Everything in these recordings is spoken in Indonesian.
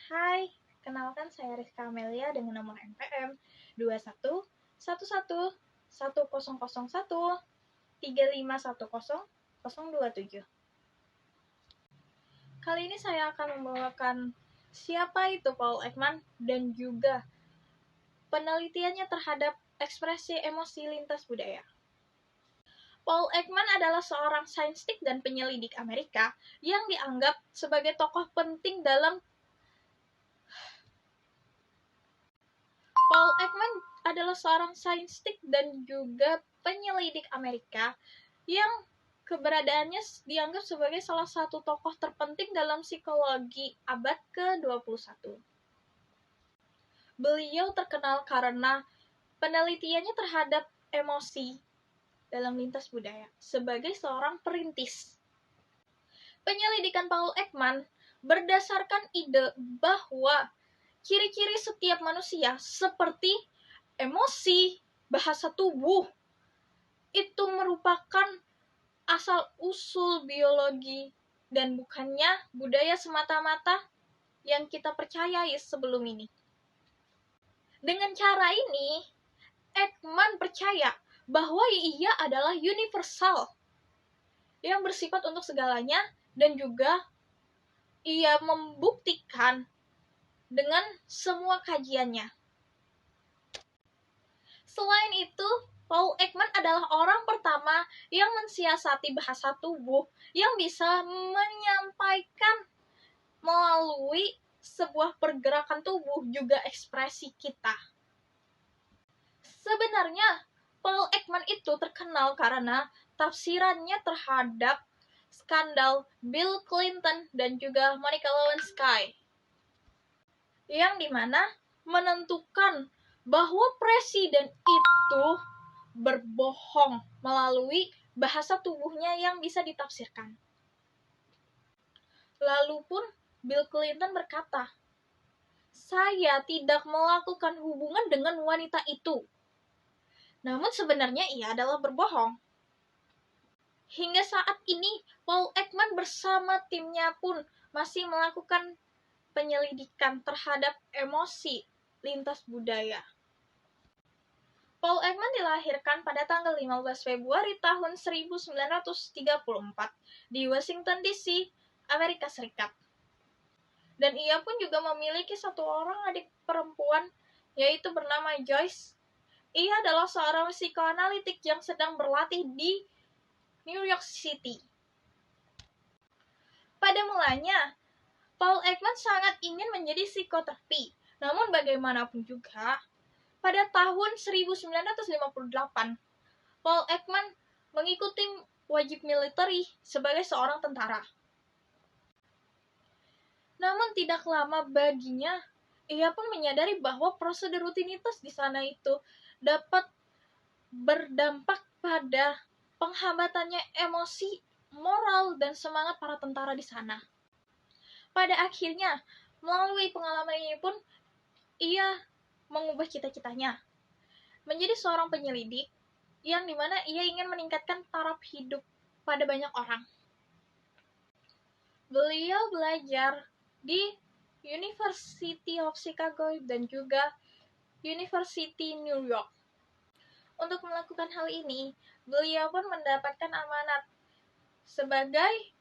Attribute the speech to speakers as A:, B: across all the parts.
A: Hai, kenalkan saya Rizka Amelia dengan nomor NPM 21 111001351027. Kali ini saya akan membawakan siapa itu Paul Ekman dan juga penelitiannya terhadap ekspresi emosi lintas budaya. Paul Ekman adalah seorang saintistik dan penyelidik Amerika yang dianggap sebagai tokoh penting dalam Paul Ekman adalah seorang saintistik dan juga penyelidik Amerika yang keberadaannya dianggap sebagai salah satu tokoh terpenting dalam psikologi abad ke-21. Beliau terkenal karena penelitiannya terhadap emosi dalam lintas budaya sebagai seorang perintis. Penyelidikan Paul Ekman berdasarkan ide bahwa ciri-ciri setiap manusia seperti emosi, bahasa tubuh, itu merupakan asal-usul biologi dan bukannya budaya semata-mata yang kita percayai sebelum ini. Dengan cara ini, Ekman percaya bahwa ia adalah universal yang bersifat untuk segalanya dan juga ia membuktikan dengan semua kajiannya. Selain itu, Paul Ekman adalah orang pertama yang mensiasati bahasa tubuh yang bisa menyampaikan melalui sebuah pergerakan tubuh juga ekspresi kita. Sebenarnya, Paul Ekman itu terkenal karena tafsirannya terhadap skandal Bill Clinton dan juga Monica Lewinsky, yang dimana menentukan bahwa presiden itu berbohong melalui bahasa tubuhnya yang bisa ditafsirkan. Lalu pun Bill Clinton berkata, "Saya tidak melakukan hubungan dengan wanita itu." Namun sebenarnya ia adalah berbohong. Hingga saat ini, Paul Ekman bersama timnya pun masih melakukan penyelidikan terhadap emosi lintas budaya. Paul Ekman dilahirkan pada tanggal 15 Februari tahun 1934 di Washington DC, Amerika Serikat. Dan ia pun juga memiliki satu orang adik perempuan, yaitu bernama Joyce. Ia adalah seorang psikoanalitik yang sedang berlatih di New York City. Pada mulanya, Paul Ekman sangat ingin menjadi psikoterapi. Namun bagaimanapun juga, pada tahun 1958, Paul Ekman mengikuti wajib militer sebagai seorang tentara. Namun tidak lama baginya, ia pun menyadari bahwa prosedur rutinitas di sana itu dapat berdampak pada penghambatannya emosi, moral, dan semangat para tentara di sana. Pada akhirnya, melalui pengalaman ini pun, ia mengubah cita-citanya menjadi seorang penyelidik yang dimana ia ingin meningkatkan taraf hidup pada banyak orang. Beliau belajar di University of Chicago dan juga University New York. Untuk melakukan hal ini, beliau pun mendapatkan amanat sebagai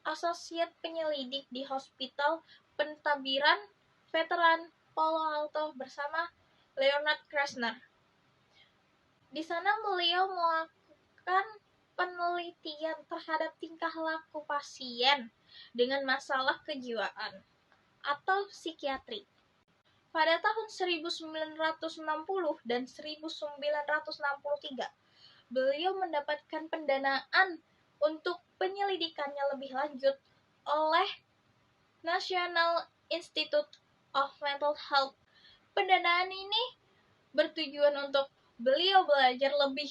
A: asosiat penyelidik di Hospital Pentabiran Veteran Palo Alto bersama Leonard Krasner. Di sana beliau melakukan penelitian terhadap tingkah laku pasien dengan masalah kejiwaan atau psikiatri. Pada tahun 1960 dan 1963, beliau mendapatkan pendanaan untuk penyelidikannya lebih lanjut oleh National Institute of Mental Health. Pendanaan ini bertujuan untuk beliau belajar lebih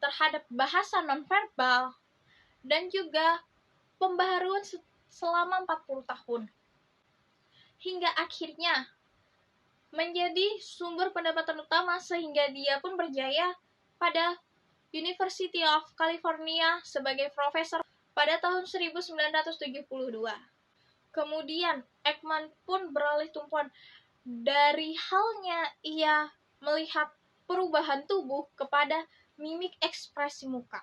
A: terhadap bahasa nonverbal dan juga pembaharuan selama 40 tahun. Hingga akhirnya menjadi sumber pendapatan utama sehingga dia pun berjaya pada University of California sebagai profesor pada tahun 1972. Kemudian, Ekman pun beralih tumpuan dari halnya ia melihat perubahan tubuh kepada mimik ekspresi muka.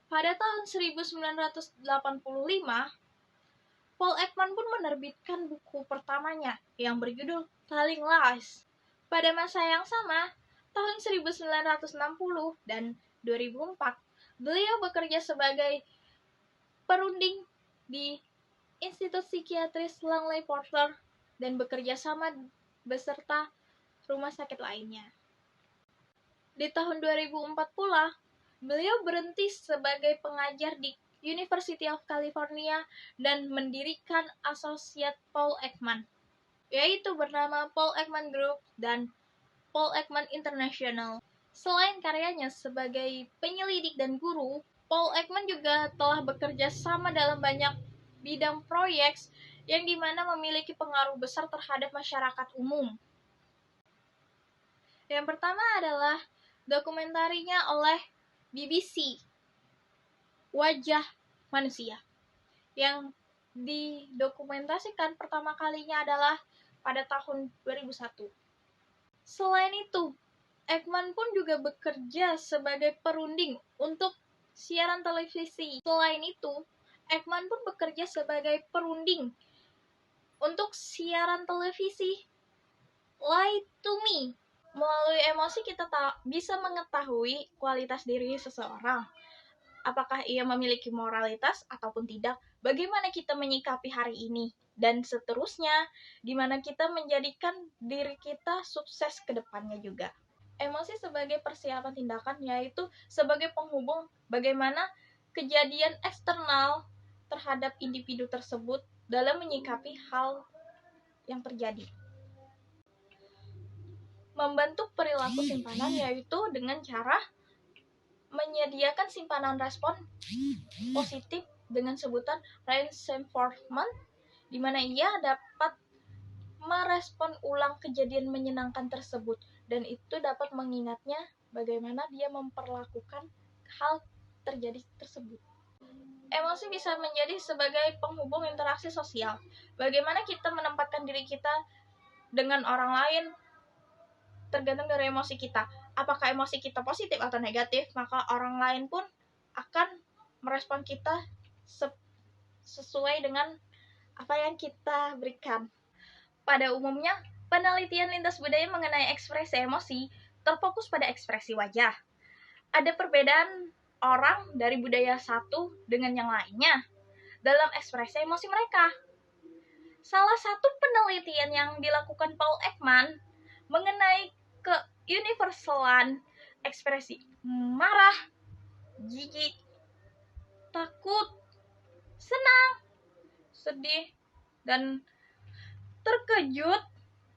A: Pada tahun 1985, Paul Ekman pun menerbitkan buku pertamanya yang berjudul Telling Lies. Pada masa yang sama, tahun 1960 dan 2004, beliau bekerja sebagai perunding di Institut Psikiatris Langley Porter dan bekerja sama beserta rumah sakit lainnya. Di tahun 2004 pula, beliau berhenti sebagai pengajar di University of California dan mendirikan Associate Paul Ekman, yaitu bernama Paul Ekman Group dan Paul Ekman International. Selain karyanya sebagai penyelidik dan guru, Paul Ekman juga telah bekerja sama dalam banyak bidang proyek yang dimana memiliki pengaruh besar terhadap masyarakat umum. Yang pertama adalah dokumentarinya oleh BBC, Wajah Manusia, yang didokumentasikan pertama kalinya adalah pada tahun 2001. Selain itu, Ekman pun juga bekerja sebagai perunding untuk siaran televisi. Selain itu, Ekman pun bekerja sebagai perunding untuk siaran televisi Lie to Me. Melalui emosi kita bisa mengetahui kualitas diri seseorang. Apakah ia memiliki moralitas ataupun tidak, bagaimana kita menyikapi hari ini, dan seterusnya, di mana kita menjadikan diri kita sukses ke depannya juga. Emosi sebagai persiapan tindakan, yaitu sebagai penghubung bagaimana kejadian eksternal terhadap individu tersebut dalam menyikapi hal yang terjadi. Membentuk perilaku simpanan, yaitu dengan cara menyediakan simpanan respon positif dengan sebutan reinforcement, di mana ia dapat merespon ulang kejadian menyenangkan tersebut, dan itu dapat mengingatnya bagaimana dia memperlakukan hal terjadi tersebut. Emosi bisa menjadi sebagai penghubung interaksi sosial. Bagaimana kita menempatkan diri kita dengan orang lain tergantung dari emosi kita. Apakah emosi kita positif atau negatif, maka orang lain pun akan merespon kita sesuai dengan apa yang kita berikan. Pada umumnya, penelitian lintas budaya mengenai ekspresi emosi terfokus pada ekspresi wajah. Ada perbedaan orang dari budaya satu dengan yang lainnya dalam ekspresi emosi mereka. Salah satu penelitian yang dilakukan Paul Ekman mengenai keuniversalan ekspresi marah, jijik, takut, senang, sedih, dan terkejut,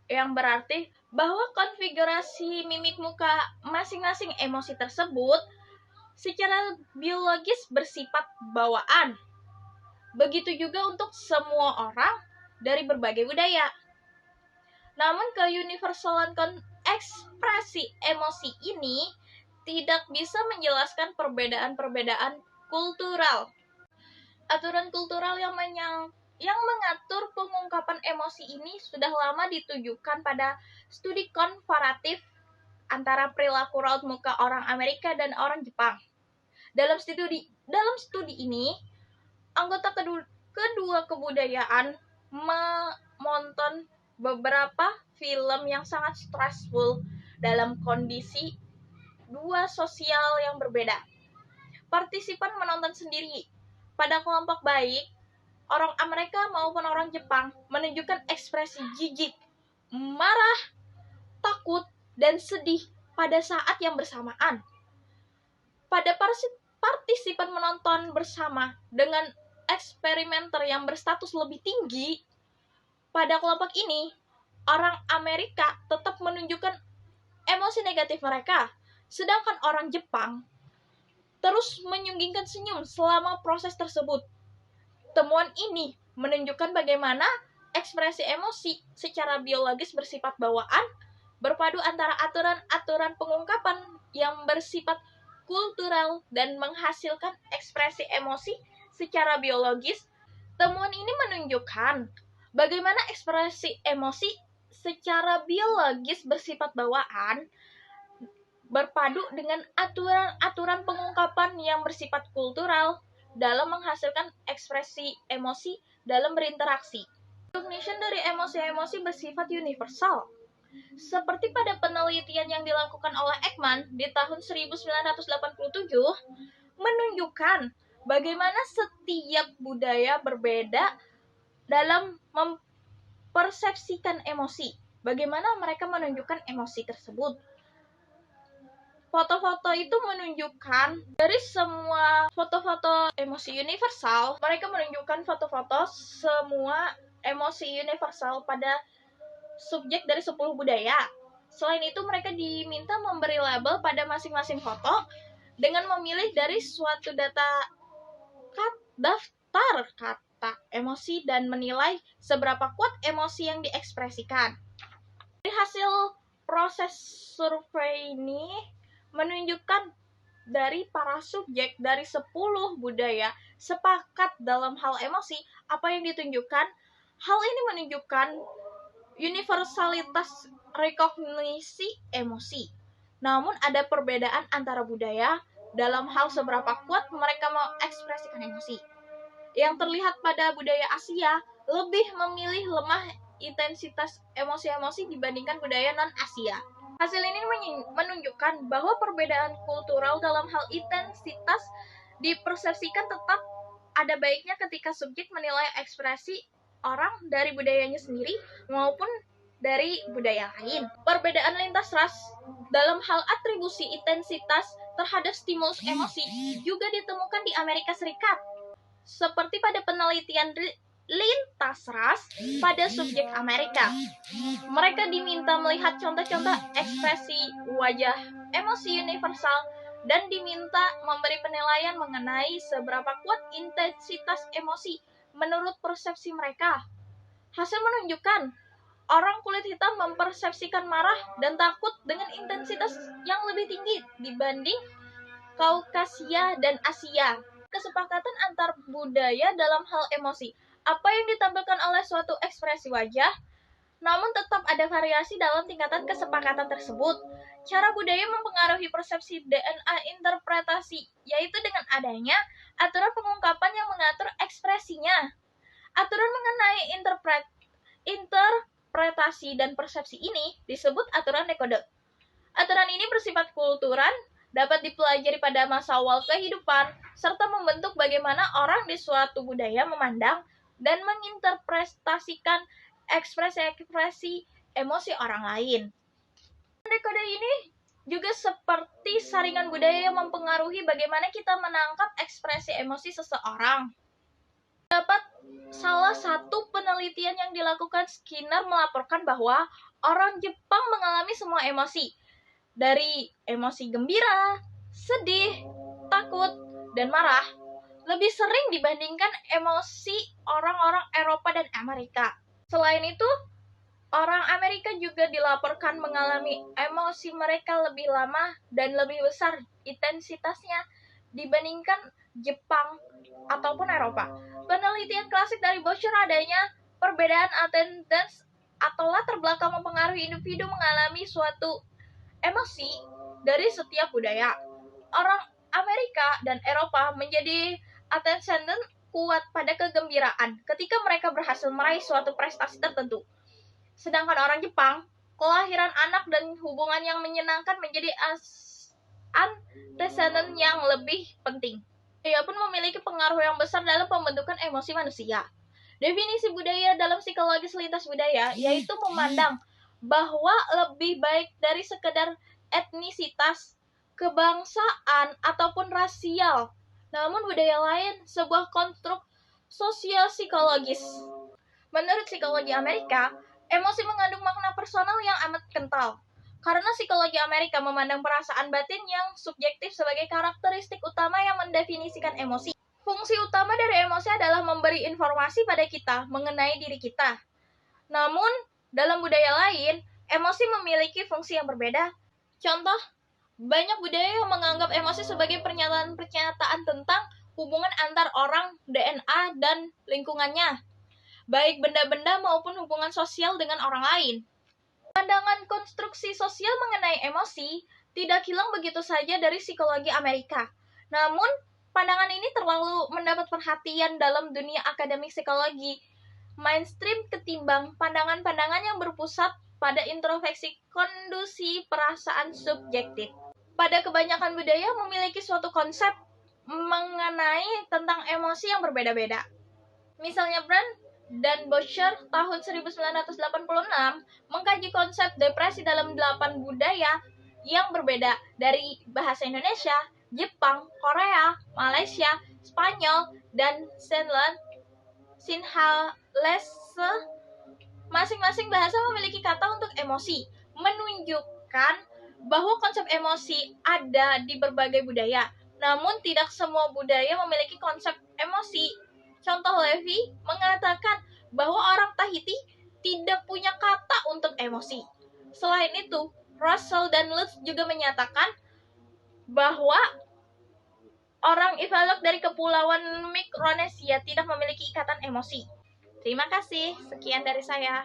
A: yang berarti bahwa konfigurasi mimik muka masing-masing emosi tersebut secara biologis bersifat bawaan. Begitu juga untuk semua orang dari berbagai budaya. Namun keuniversalan ekspresi emosi ini tidak bisa menjelaskan perbedaan-perbedaan kultural. Aturan kultural yang mengatur pengungkapan emosi ini sudah lama ditujukan pada studi komparatif antara perilaku raut muka orang Amerika dan orang Jepang. Dalam studi ini, anggota kedua kebudayaan menonton beberapa film yang sangat stressful dalam kondisi dua sosial yang berbeda. Partisipan menonton sendiri. Pada kelompok baik, orang Amerika maupun orang Jepang menunjukkan ekspresi jijik, marah, takut, dan sedih pada saat yang bersamaan. Pada partisipan menonton bersama dengan eksperimenter yang berstatus lebih tinggi, pada kelompok ini, orang Amerika tetap menunjukkan emosi negatif mereka, sedangkan orang Jepang terus menyunggingkan senyum selama proses tersebut. Temuan ini menunjukkan bagaimana ekspresi emosi secara biologis bersifat bawaan berpadu antara aturan-aturan pengungkapan yang bersifat kultural dan menghasilkan ekspresi emosi secara biologis. Temuan ini menunjukkan Bagaimana ekspresi emosi secara biologis bersifat bawaan berpadu dengan aturan-aturan pengungkapan yang bersifat kultural dalam menghasilkan ekspresi emosi dalam berinteraksi. Recognition dari emosi-emosi bersifat universal. Seperti pada penelitian yang dilakukan oleh Ekman di tahun 1987, menunjukkan bagaimana setiap budaya berbeda dalam mempersepsikan emosi. Bagaimana mereka menunjukkan emosi tersebut. Foto-foto itu menunjukkan dari semua foto-foto emosi universal, mereka menunjukkan foto-foto semua emosi universal pada subjek dari 10 budaya. Selain itu, mereka diminta memberi label pada masing-masing foto dengan memilih dari suatu daftar kata emosi dan menilai seberapa kuat emosi yang diekspresikan. Dari hasil proses survei ini menunjukkan dari para subjek dari 10 budaya sepakat dalam hal emosi. Apa yang ditunjukkan? Hal ini menunjukkan universalitas rekognisi emosi. Namun ada perbedaan antara budaya dalam hal seberapa kuat mereka mengekspresikan emosi. Yang terlihat pada budaya Asia lebih memilih lemah intensitas emosi-emosi dibandingkan budaya non-Asia. Hasil ini menunjukkan bahwa perbedaan kultural dalam hal intensitas dipersepsikan tetap ada baiknya ketika subjek menilai ekspresi orang dari budayanya sendiri maupun dari budaya lain. Perbedaan lintas ras dalam hal atribusi intensitas terhadap stimulus emosi juga ditemukan di Amerika Serikat. Seperti pada penelitian lintas ras pada subjek Amerika. Mereka diminta melihat contoh-contoh ekspresi wajah emosi universal dan diminta memberi penilaian mengenai seberapa kuat intensitas emosi menurut persepsi mereka. Hasil menunjukkan orang kulit hitam mempersepsikan marah dan takut dengan intensitas yang lebih tinggi dibanding Kaukasia dan Asia. Kesepakatan antar budaya dalam hal emosi. Apa yang ditampilkan oleh suatu ekspresi wajah, namun tetap ada variasi dalam tingkatan kesepakatan tersebut. Cara budaya mempengaruhi persepsi DNA interpretasi, yaitu dengan adanya aturan pengungkapan yang mengatur ekspresinya. Aturan mengenai interpretasi dan persepsi ini disebut aturan dekode. Aturan ini bersifat kultural, dapat dipelajari pada masa awal kehidupan, serta membentuk bagaimana orang di suatu budaya memandang dan menginterpretasikan ekspresi-ekspresi emosi orang lain. Dekode ini juga seperti saringan budaya yang mempengaruhi bagaimana kita menangkap ekspresi emosi seseorang. Dapat salah satu penelitian yang dilakukan, Skinner melaporkan bahwa orang Jepang mengalami semua emosi, dari emosi gembira, sedih, takut, dan marah, lebih sering dibandingkan emosi orang-orang Eropa dan Amerika. Selain itu, orang Amerika juga dilaporkan mengalami emosi mereka lebih lama dan lebih besar intensitasnya dibandingkan Jepang ataupun Eropa. Penelitian klasik dari Boucher adanya perbedaan attendance atau latar belakang mempengaruhi individu mengalami suatu emosi dari setiap budaya. Orang Amerika dan Eropa menjadi attendant kuat pada kegembiraan ketika mereka berhasil meraih suatu prestasi tertentu. Sedangkan orang Jepang, kelahiran anak dan hubungan yang menyenangkan menjadi antecedent yang lebih penting. Ia pun memiliki pengaruh yang besar dalam pembentukan emosi manusia. Definisi budaya dalam psikologis lintas budaya yaitu memandang bahwa lebih baik dari sekedar etnisitas, kebangsaan, ataupun rasial. Namun budaya lain sebuah konstruk sosial psikologis. Menurut psikologi Amerika, emosi mengandung makna personal yang amat kental. Karena psikologi Amerika memandang perasaan batin yang subjektif sebagai karakteristik utama yang mendefinisikan emosi. Fungsi utama dari emosi adalah memberi informasi pada kita mengenai diri kita. Namun, dalam budaya lain, emosi memiliki fungsi yang berbeda. Contoh, banyak budaya yang menganggap emosi sebagai pernyataan-pernyataan tentang hubungan antar orang, DNA, dan lingkungannya. baik benda-benda maupun hubungan sosial dengan orang lain. Pandangan konstruksi sosial mengenai emosi tidak hilang begitu saja dari psikologi Amerika. Namun, pandangan ini terlalu mendapat perhatian dalam dunia akademik psikologi mainstream ketimbang pandangan-pandangan yang berpusat pada introspeksi kondusi perasaan subjektif. Pada kebanyakan budaya memiliki suatu konsep mengenai tentang emosi yang berbeda-beda. Misalnya Brand dan Boucher tahun 1986 mengkaji konsep depresi dalam 8 budaya yang berbeda dari bahasa Indonesia, Jepang, Korea, Malaysia, Spanyol, dan Sinhalese. Masing-masing bahasa memiliki kata untuk emosi, menunjukkan bahwa konsep emosi ada di berbagai budaya. Namun tidak semua budaya memiliki konsep emosi. Contoh Levi mengatakan bahwa orang Tahiti tidak punya kata untuk emosi. Selain itu, Russell dan Lutz juga menyatakan bahwa orang Ivalok dari Kepulauan Mikronesia tidak memiliki ikatan emosi. Terima kasih, sekian dari saya.